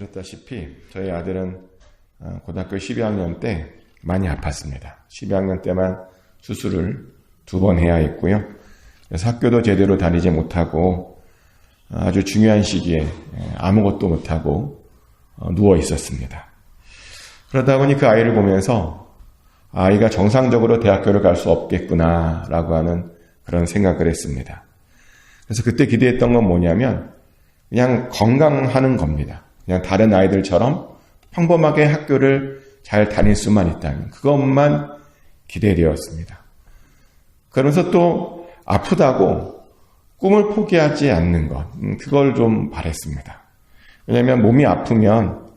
아셨다시피 저희 아들은 고등학교 12학년 때 많이 아팠습니다. 12학년 때만 수술을 2번 해야 했고요. 그래서 학교도 제대로 다니지 못하고 아주 중요한 시기에 아무것도 못하고 누워 있었습니다. 그러다 보니 그 아이를 보면서 아이가 정상적으로 대학교를 갈 수 없겠구나라고 하는 그런 생각을 했습니다. 그래서 그때 기대했던 건 뭐냐면 그냥 건강하는 겁니다. 그냥 다른 아이들처럼 평범하게 학교를 잘 다닐 수만 있다면 그것만 기대되었습니다. 그러면서 또 아프다고 꿈을 포기하지 않는 것, 그걸 좀 바랬습니다. 왜냐하면 몸이 아프면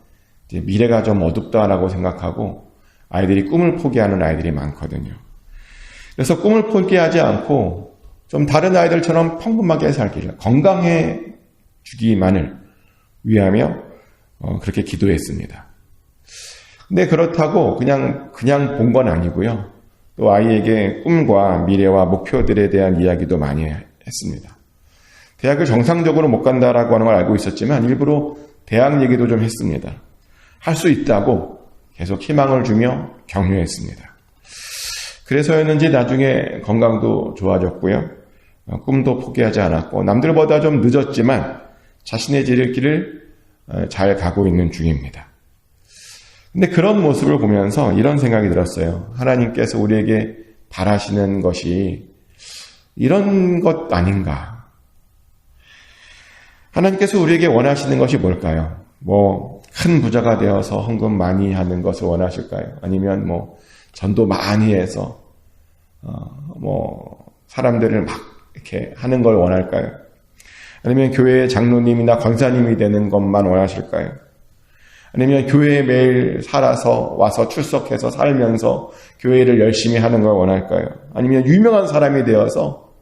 이제 미래가 좀 어둡다라고 생각하고 아이들이 꿈을 포기하는 아이들이 많거든요. 그래서 꿈을 포기하지 않고 좀 다른 아이들처럼 평범하게 살기를, 건강해 주기만을 위하며 그렇게 기도했습니다. 근데 그렇다고 그냥 본 건 아니고요. 또 아이에게 꿈과 미래와 목표들에 대한 이야기도 많이 했습니다. 대학을 정상적으로 못 간다라고 하는 걸 알고 있었지만 일부러 대학 얘기도 좀 했습니다. 할 수 있다고 계속 희망을 주며 격려했습니다. 그래서였는지 나중에 건강도 좋아졌고요. 꿈도 포기하지 않았고 남들보다 좀 늦었지만 자신의 길을 잘 가고 있는 중입니다. 근데 그런 모습을 보면서 이런 생각이 들었어요. 하나님께서 우리에게 바라시는 것이 이런 것 아닌가? 하나님께서 우리에게 원하시는 것이 뭘까요? 큰 부자가 되어서 헌금 많이 하는 것을 원하실까요? 아니면 전도 많이 해서 사람들을 막 이렇게 하는 걸 원할까요? 아니면 교회의 장로님이나 권사님이 되는 것만 원하실까요? 아니면 교회에 매일 살아서 와서 출석해서 살면서 교회를 열심히 하는 걸 원할까요? 아니면 유명한 사람이 되어서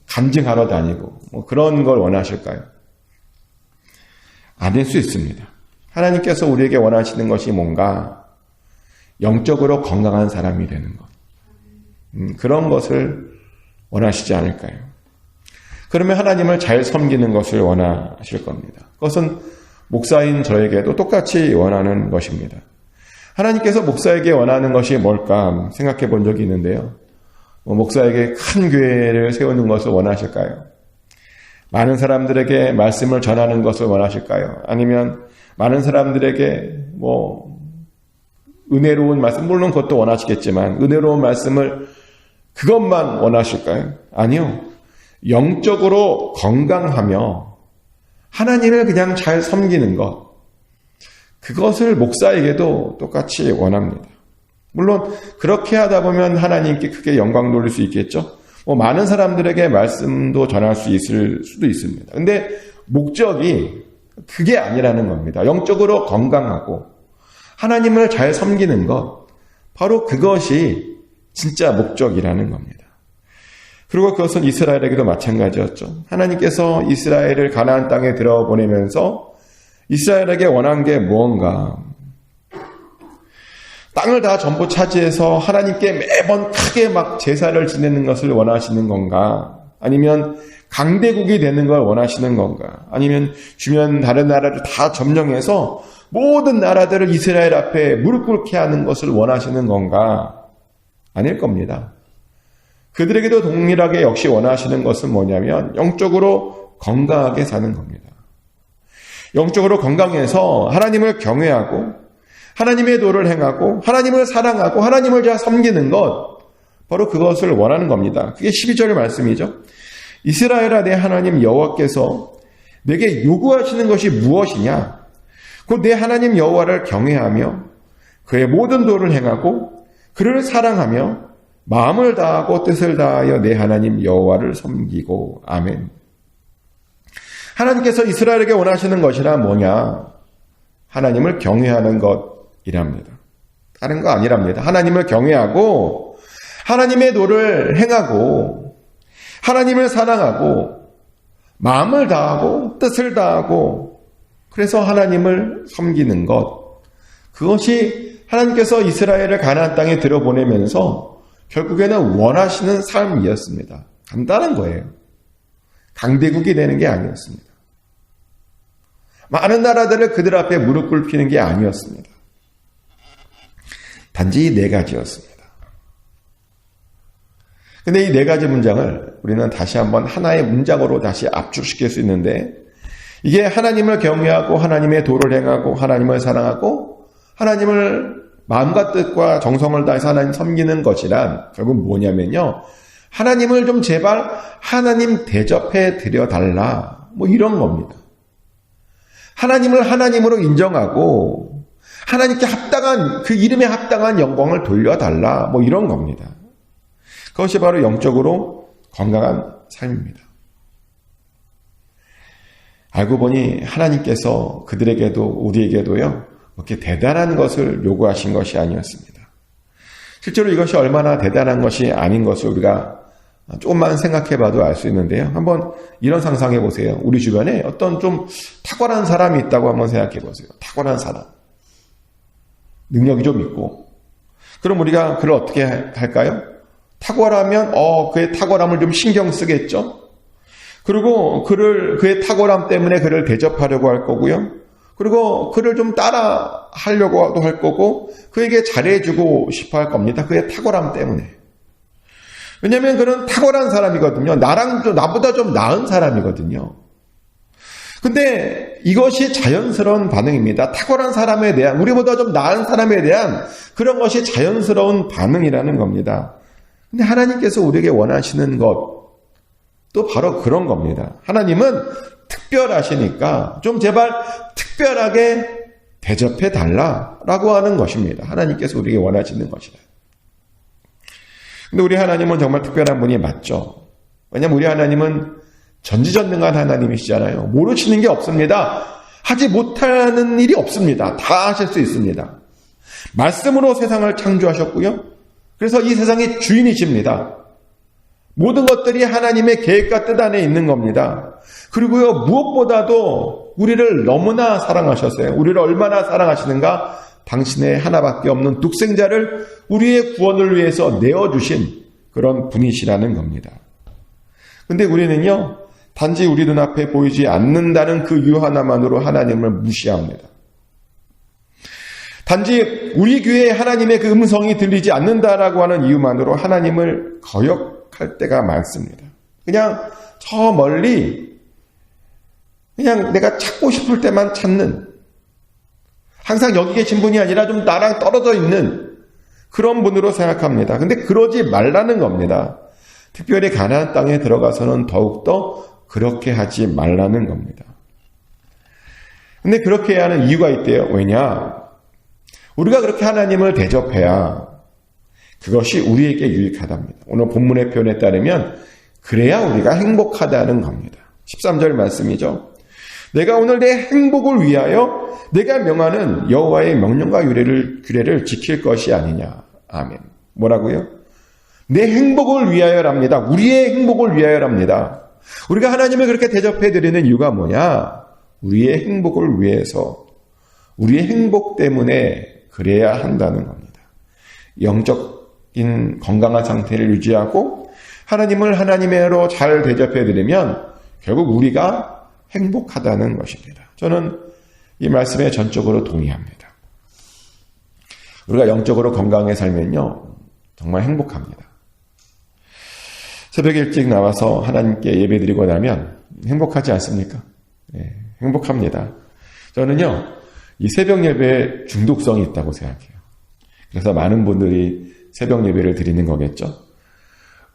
간증하러 다니고 그런 걸 원하실까요? 아닐 수 있습니다. 하나님께서 우리에게 원하시는 것이 뭔가 영적으로 건강한 사람이 되는 것. 그런 것을 원하시지 않을까요? 그러면 하나님을 잘 섬기는 것을 원하실 겁니다. 그것은 목사인 저에게도 똑같이 원하는 것입니다. 하나님께서 목사에게 원하는 것이 뭘까 생각해 본 적이 있는데요. 목사에게 큰 교회를 세우는 것을 원하실까요? 많은 사람들에게 말씀을 전하는 것을 원하실까요? 아니면 많은 사람들에게 은혜로운 말씀, 물론 그것도 원하시겠지만 은혜로운 말씀을 그것만 원하실까요? 아니요. 영적으로 건강하며 하나님을 그냥 잘 섬기는 것, 그것을 목사에게도 똑같이 원합니다. 물론 그렇게 하다 보면 하나님께 크게 영광 돌릴 수 있겠죠. 많은 사람들에게 말씀도 전할 수 있을 수도 있습니다. 근데 목적이 그게 아니라는 겁니다. 영적으로 건강하고 하나님을 잘 섬기는 것, 바로 그것이 진짜 목적이라는 겁니다. 그리고 그것은 이스라엘에게도 마찬가지였죠. 하나님께서 이스라엘을 가나안 땅에 들어보내면서 이스라엘에게 원한 게 무언가? 땅을 다 전부 차지해서 하나님께 매번 크게 제사를 지내는 것을 원하시는 건가? 아니면 강대국이 되는 걸 원하시는 건가? 아니면 주변 다른 나라를 다 점령해서 모든 나라들을 이스라엘 앞에 무릎 꿇게 하는 것을 원하시는 건가? 아닐 겁니다. 그들에게도 동일하게 역시 원하시는 것은 뭐냐면 영적으로 건강하게 사는 겁니다. 영적으로 건강해서 하나님을 경외하고 하나님의 도를 행하고 하나님을 사랑하고 하나님을 잘 섬기는 것, 바로 그것을 원하는 겁니다. 그게 12절의 말씀이죠. 이스라엘아, 내 하나님 여호와께서 내게 요구하시는 것이 무엇이냐? 곧 내 하나님 여호와를 경외하며 그의 모든 도를 행하고 그를 사랑하며 마음을 다하고 뜻을 다하여 내 하나님 여호와를 섬기고. 아멘. 하나님께서 이스라엘에게 원하시는 것이란 뭐냐? 하나님을 경외하는 것이랍니다. 다른 거 아니랍니다. 하나님을 경외하고 하나님의 도를 행하고 하나님을 사랑하고 마음을 다하고 뜻을 다하고 그래서 하나님을 섬기는 것, 그것이 하나님께서 이스라엘을 가나안 땅에 들여보내면서 결국에는 원하시는 삶이었습니다. 간단한 거예요. 강대국이 되는 게 아니었습니다. 많은 나라들을 그들 앞에 무릎 꿇히는 게 아니었습니다. 단지 이 4가지였습니다. 근데 이 4가지 문장을 우리는 다시 한번 하나의 문장으로 다시 압축시킬 수 있는데, 이게 하나님을 경외하고 하나님의 도를 행하고 하나님을 사랑하고 하나님을 마음과 뜻과 정성을 다해서 하나님 섬기는 것이란 결국 뭐냐면요, 하나님을 좀 제발 하나님 대접해 드려달라, 뭐 이런 겁니다. 하나님을 하나님으로 인정하고 하나님께 합당한, 그 이름에 합당한 영광을 돌려달라, 뭐 이런 겁니다. 그것이 바로 영적으로 건강한 삶입니다. 알고 보니 하나님께서 그들에게도 우리에게도요, 그렇게 대단한 것을 요구하신 것이 아니었습니다. 실제로 이것이 얼마나 대단한 것이 아닌 것을 우리가 조금만 생각해 봐도 알 수 있는데요. 한번 이런 상상해 보세요. 우리 주변에 어떤 좀 탁월한 사람이 있다고 한번 생각해 보세요. 탁월한 사람. 능력이 좀 있고. 그럼 우리가 그를 어떻게 할까요? 탁월하면 그의 탁월함을 좀 신경 쓰겠죠? 그리고 그의 탁월함 때문에 그를 대접하려고 할 거고요. 그리고 그를 좀 따라 하려고도 할 거고, 그에게 잘해주고 싶어 할 겁니다. 그의 탁월함 때문에. 왜냐하면 그는 탁월한 사람이거든요. 나보다 좀 나은 사람이거든요. 근데 이것이 자연스러운 반응입니다. 탁월한 사람에 대한, 우리보다 좀 나은 사람에 대한 그런 것이 자연스러운 반응이라는 겁니다. 근데 하나님께서 우리에게 원하시는 것도 바로 그런 겁니다. 하나님은 특별하시니까 좀 제발 특별하게 대접해 달라라고 하는 것입니다. 하나님께서 우리에게 원하시는 것이다. 근데 우리 하나님은 정말 특별한 분이 맞죠. 왜냐하면 우리 하나님은 전지전능한 하나님이시잖아요. 모르시는 게 없습니다. 하지 못하는 일이 없습니다. 다 하실 수 있습니다. 말씀으로 세상을 창조하셨고요. 그래서 이 세상의 주인이십니다. 모든 것들이 하나님의 계획과 뜻 안에 있는 겁니다. 그리고요, 무엇보다도 우리를 너무나 사랑하셨어요. 우리를 얼마나 사랑하시는가? 당신의 하나밖에 없는 독생자를 우리의 구원을 위해서 내어주신 그런 분이시라는 겁니다. 근데 우리는요, 단지 우리 눈앞에 보이지 않는다는 그 이유 하나만으로 하나님을 무시합니다. 단지 우리 귀에 하나님의 그 음성이 들리지 않는다라고 하는 이유만으로 하나님을 거역할 때가 많습니다. 그냥 저 멀리, 그냥 내가 찾고 싶을 때만 찾는, 항상 여기 계신 분이 아니라 좀 나랑 떨어져 있는 그런 분으로 생각합니다. 근데 그러지 말라는 겁니다. 특별히 가나안 땅에 들어가서는 더욱더 그렇게 하지 말라는 겁니다. 근데 그렇게 해야 하는 이유가 있대요. 왜냐? 우리가 그렇게 하나님을 대접해야 그것이 우리에게 유익하답니다. 오늘 본문의 표현에 따르면 그래야 우리가 행복하다는 겁니다. 13절 말씀이죠. 내가 오늘 내 행복을 위하여 내가 명하는 여호와의 명령과 규례를 지킬 것이 아니냐. 아멘. 뭐라고요? 내 행복을 위하여랍니다. 우리의 행복을 위하여랍니다. 우리가 하나님을 그렇게 대접해드리는 이유가 뭐냐? 우리의 행복을 위해서, 우리의 행복 때문에 그래야 한다는 겁니다. 영적인 건강한 상태를 유지하고 하나님을 하나님으로 잘 대접해드리면 결국 우리가 행복하다는 것입니다. 저는 이 말씀에 전적으로 동의합니다. 우리가 영적으로 건강하게 살면요, 정말 행복합니다. 새벽에 일찍 나와서 하나님께 예배드리고 나면 행복하지 않습니까? 네, 행복합니다. 저는요, 이 새벽 예배에 중독성이 있다고 생각해요. 그래서 많은 분들이 새벽 예배를 드리는 거겠죠.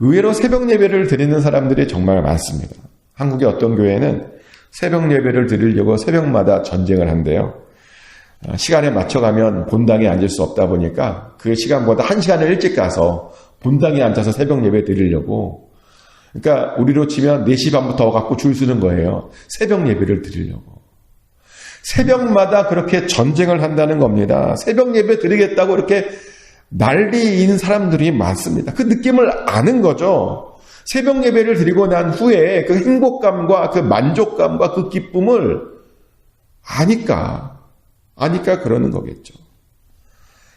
의외로 새벽 예배를 드리는 사람들이 정말 많습니다. 한국의 어떤 교회는 새벽 예배를 드리려고 새벽마다 전쟁을 한대요. 시간에 맞춰가면 본당에 앉을 수 없다 보니까 그 시간보다 1시간을 일찍 가서 본당에 앉아서 새벽 예배 드리려고. 그러니까 우리로 치면 4시 반부터 갖고 줄 서는 거예요. 새벽 예배를 드리려고. 새벽마다 그렇게 전쟁을 한다는 겁니다. 새벽 예배 드리겠다고 이렇게 난리인 사람들이 많습니다. 그 느낌을 아는 거죠. 새벽 예배를 드리고 난 후에 그 행복감과 그 만족감과 그 기쁨을 아니까 그러는 거겠죠.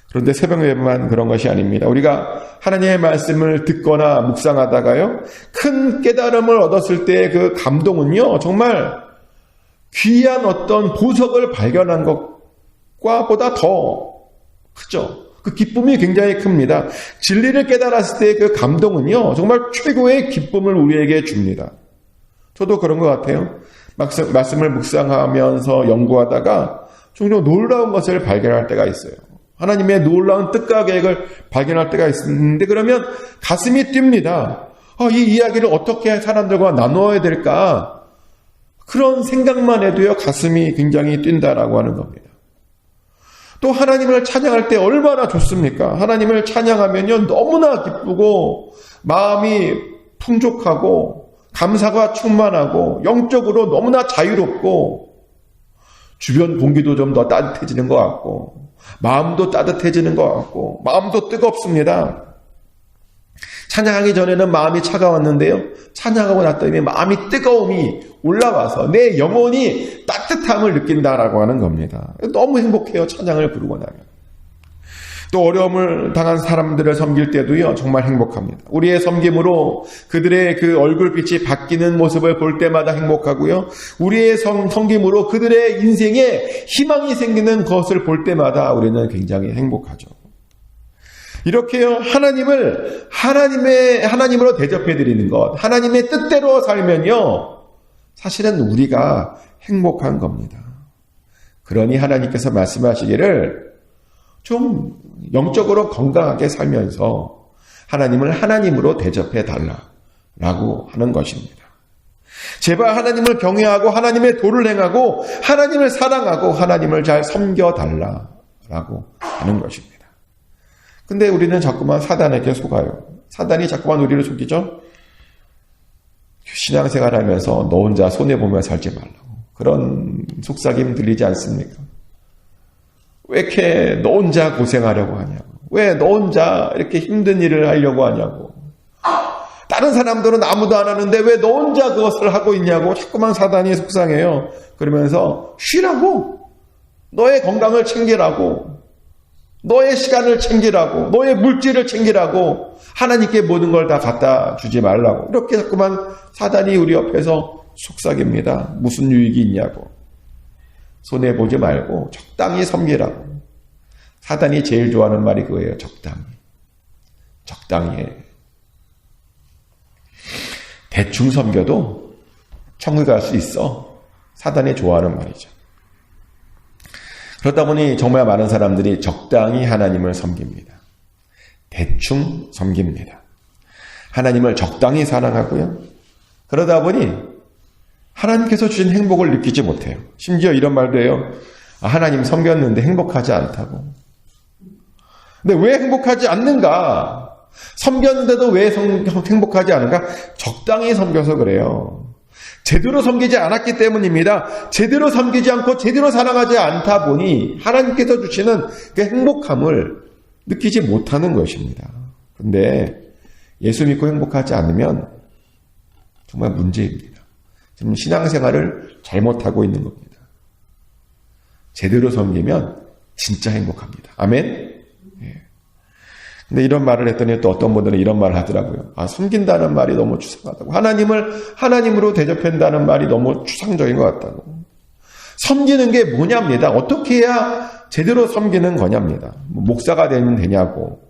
그런데 새벽 예배만 그런 것이 아닙니다. 우리가 하나님의 말씀을 듣거나 묵상하다가요, 큰 깨달음을 얻었을 때의 그 감동은요, 정말 귀한 어떤 보석을 발견한 것과 보다 더 크죠. 그 기쁨이 굉장히 큽니다. 진리를 깨달았을 때 그 감동은요, 정말 최고의 기쁨을 우리에게 줍니다. 저도 그런 것 같아요. 말씀을 묵상하면서 연구하다가 종종 놀라운 것을 발견할 때가 있어요. 하나님의 놀라운 뜻과 계획을 발견할 때가 있는데, 그러면 가슴이 뜁니다. 이 이야기를 어떻게 사람들과 나누어야 될까? 그런 생각만 해도요, 가슴이 굉장히 뛴다라고 하는 겁니다. 또 하나님을 찬양할 때 얼마나 좋습니까? 하나님을 찬양하면요, 너무나 기쁘고 마음이 풍족하고 감사가 충만하고 영적으로 너무나 자유롭고 주변 공기도 좀 더 따뜻해지는 것 같고 마음도 따뜻해지는 것 같고 마음도 뜨겁습니다. 찬양하기 전에는 마음이 차가웠는데요, 찬양하고 났더니 마음이 뜨거움이 올라와서 내 영혼이 따뜻함을 느낀다라고 하는 겁니다. 너무 행복해요, 찬양을 부르고 나면. 또 어려움을 당한 사람들을 섬길 때도요, 정말 행복합니다. 우리의 섬김으로 그들의 그 얼굴빛이 바뀌는 모습을 볼 때마다 행복하고요, 우리의 섬김으로 그들의 인생에 희망이 생기는 것을 볼 때마다 우리는 굉장히 행복하죠. 이렇게요, 하나님으로 대접해드리는 것, 하나님의 뜻대로 살면요, 사실은 우리가 행복한 겁니다. 그러니 하나님께서 말씀하시기를 좀 영적으로 건강하게 살면서 하나님을 하나님으로 대접해 달라라고 하는 것입니다. 제발 하나님을 경외하고 하나님의 도를 행하고 하나님을 사랑하고 하나님을 잘 섬겨 달라라고 하는 것입니다. 근데 우리는 자꾸만 사단에게 속아요. 사단이 자꾸만 우리를 속이죠. 신앙생활하면서 너 혼자 손해보며 살지 말라고. 그런 속삭임 들리지 않습니까? 왜 이렇게 너 혼자 고생하려고 하냐고. 왜 너 혼자 이렇게 힘든 일을 하려고 하냐고. 다른 사람들은 아무도 안 하는데 왜 너 혼자 그것을 하고 있냐고 자꾸만 사단이 속상해요. 그러면서 쉬라고. 너의 건강을 챙기라고. 너의 시간을 챙기라고, 너의 물질을 챙기라고, 하나님께 모든 걸 다 갖다 주지 말라고. 이렇게 자꾸만 사단이 우리 옆에서 속삭입니다. 무슨 유익이 있냐고. 손해보지 말고 적당히 섬기라고. 사단이 제일 좋아하는 말이 그거예요. 적당히. 적당히 해. 대충 섬겨도 천국 갈 수 있어. 사단이 좋아하는 말이죠. 그렇다 보니 정말 많은 사람들이 적당히 하나님을 섬깁니다. 대충 섬깁니다. 하나님을 적당히 사랑하고요. 그러다 보니 하나님께서 주신 행복을 느끼지 못해요. 심지어 이런 말도 해요. 하나님 섬겼는데 행복하지 않다고. 근데 왜 행복하지 않는가? 섬겼는데도 왜 행복하지 않은가? 적당히 섬겨서 그래요. 제대로 섬기지 않았기 때문입니다. 제대로 섬기지 않고 제대로 사랑하지 않다 보니 하나님께서 주시는 그 행복함을 느끼지 못하는 것입니다. 그런데 예수 믿고 행복하지 않으면 정말 문제입니다. 지금 신앙생활을 잘못하고 있는 겁니다. 제대로 섬기면 진짜 행복합니다. 아멘? 근데 이런 말을 했더니 또 어떤 분들은 이런 말을 하더라고요. 섬긴다는 말이 너무 추상하다고. 하나님을 하나님으로 대접한다는 말이 너무 추상적인 것 같다고. 섬기는 게 뭐냐입니다. 어떻게 해야 제대로 섬기는 거냐입니다. 목사가 되면 되냐고.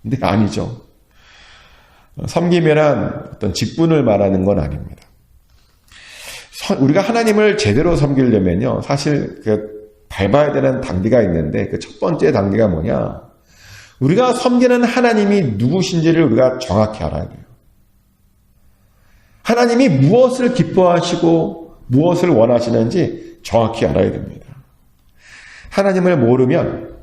근데 아니죠. 섬기면 어떤 직분을 말하는 건 아닙니다. 우리가 하나님을 제대로 섬기려면요, 사실 밟아야 되는 단계가 있는데 그 첫 번째 단계가 뭐냐? 우리가 섬기는 하나님이 누구신지를 우리가 정확히 알아야 돼요. 하나님이 무엇을 기뻐하시고 무엇을 원하시는지 정확히 알아야 됩니다. 하나님을 모르면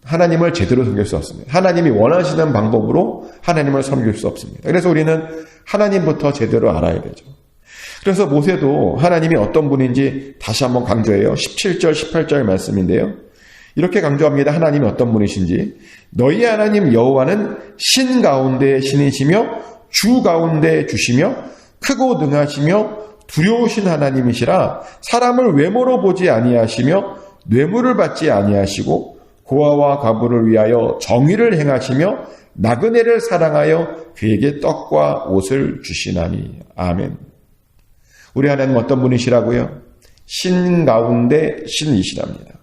하나님을 제대로 섬길 수 없습니다. 하나님이 원하시는 방법으로 하나님을 섬길 수 없습니다. 그래서 우리는 하나님부터 제대로 알아야 되죠. 그래서 모세도 하나님이 어떤 분인지 다시 한번 강조해요. 17절, 18절 말씀인데요. 이렇게 강조합니다. 하나님이 어떤 분이신지. 너희 하나님 여호와는 신 가운데 신이시며 주 가운데 주시며 크고 능하시며 두려우신 하나님이시라. 사람을 외모로 보지 아니하시며 뇌물을 받지 아니하시고 고아와 과부를 위하여 정의를 행하시며 나그네를 사랑하여 그에게 떡과 옷을 주시나니. 아멘. 우리 하나님 어떤 분이시라고요? 신 가운데 신이시랍니다.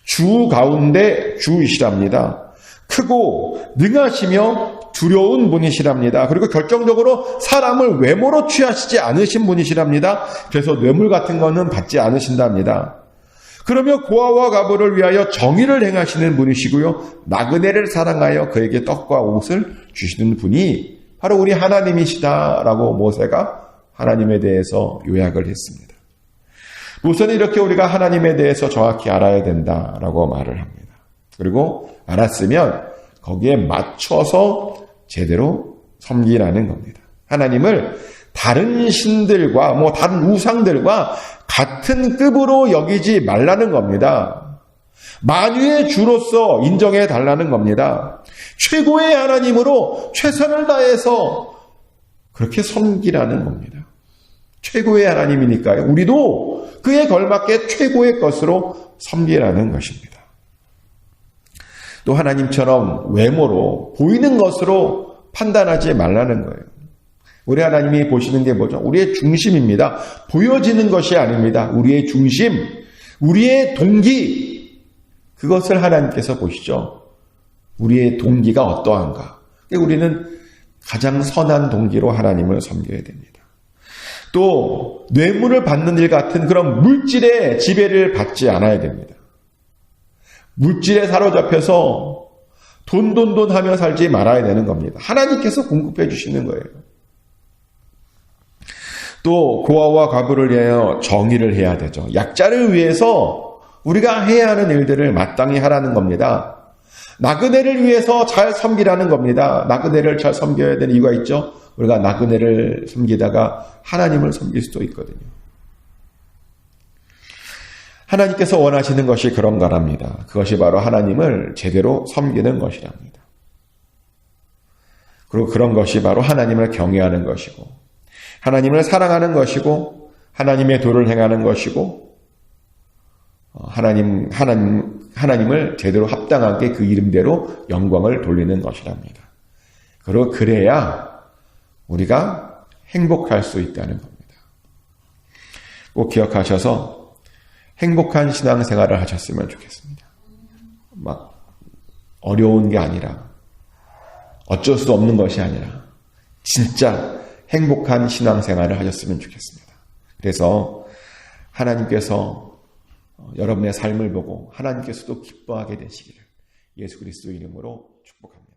주 가운데 주이시랍니다. 크고 능하시며 두려운 분이시랍니다. 그리고 결정적으로 사람을 외모로 취하시지 않으신 분이시랍니다. 그래서 뇌물 같은 거는 받지 않으신답니다. 그러며 고아와 과부를 위하여 정의를 행하시는 분이시고요. 나그네를 사랑하여 그에게 떡과 옷을 주시는 분이 바로 우리 하나님이시다라고 모세가 하나님에 대해서 요약을 했습니다. 모세는 이렇게 우리가 하나님에 대해서 정확히 알아야 된다라고 말을 합니다. 그리고 알았으면 거기에 맞춰서 제대로 섬기라는 겁니다. 하나님을 다른 신들과 다른 우상들과 같은 급으로 여기지 말라는 겁니다. 만유의 주로서 인정해 달라는 겁니다. 최고의 하나님으로 최선을 다해서 그렇게 섬기라는 겁니다. 최고의 하나님이니까요. 우리도 그에 걸맞게 최고의 것으로 섬기라는 것입니다. 또 하나님처럼 외모로 보이는 것으로 판단하지 말라는 거예요. 우리 하나님이 보시는 게 뭐죠? 우리의 중심입니다. 보여지는 것이 아닙니다. 우리의 중심, 우리의 동기, 그것을 하나님께서 보시죠. 우리의 동기가 어떠한가. 우리는 가장 선한 동기로 하나님을 섬겨야 됩니다. 또 뇌물을 받는 일 같은 그런 물질의 지배를 받지 않아야 됩니다. 물질에 사로잡혀서 돈 하며 살지 말아야 되는 겁니다. 하나님께서 공급해 주시는 거예요. 또 고아와 과부를 위하여 정의를 해야 되죠. 약자를 위해서 우리가 해야 하는 일들을 마땅히 하라는 겁니다. 나그네를 위해서 잘 섬기라는 겁니다. 나그네를 잘 섬겨야 되는 이유가 있죠. 우리가 나그네를 섬기다가 하나님을 섬길 수도 있거든요. 하나님께서 원하시는 것이 그런 거랍니다. 그것이 바로 하나님을 제대로 섬기는 것이랍니다. 그리고 그런 것이 바로 하나님을 경외하는 것이고 하나님을 사랑하는 것이고 하나님의 도를 행하는 것이고 하나님을 제대로 합당하게 그 이름대로 영광을 돌리는 것이랍니다. 그리고 그래야 우리가 행복할 수 있다는 겁니다. 꼭 기억하셔서 행복한 신앙생활을 하셨으면 좋겠습니다. 막 어려운 게 아니라 어쩔 수 없는 것이 아니라 진짜 행복한 신앙생활을 하셨으면 좋겠습니다. 그래서 하나님께서 여러분의 삶을 보고 하나님께서도 기뻐하게 되시기를 예수 그리스도 이름으로 축복합니다.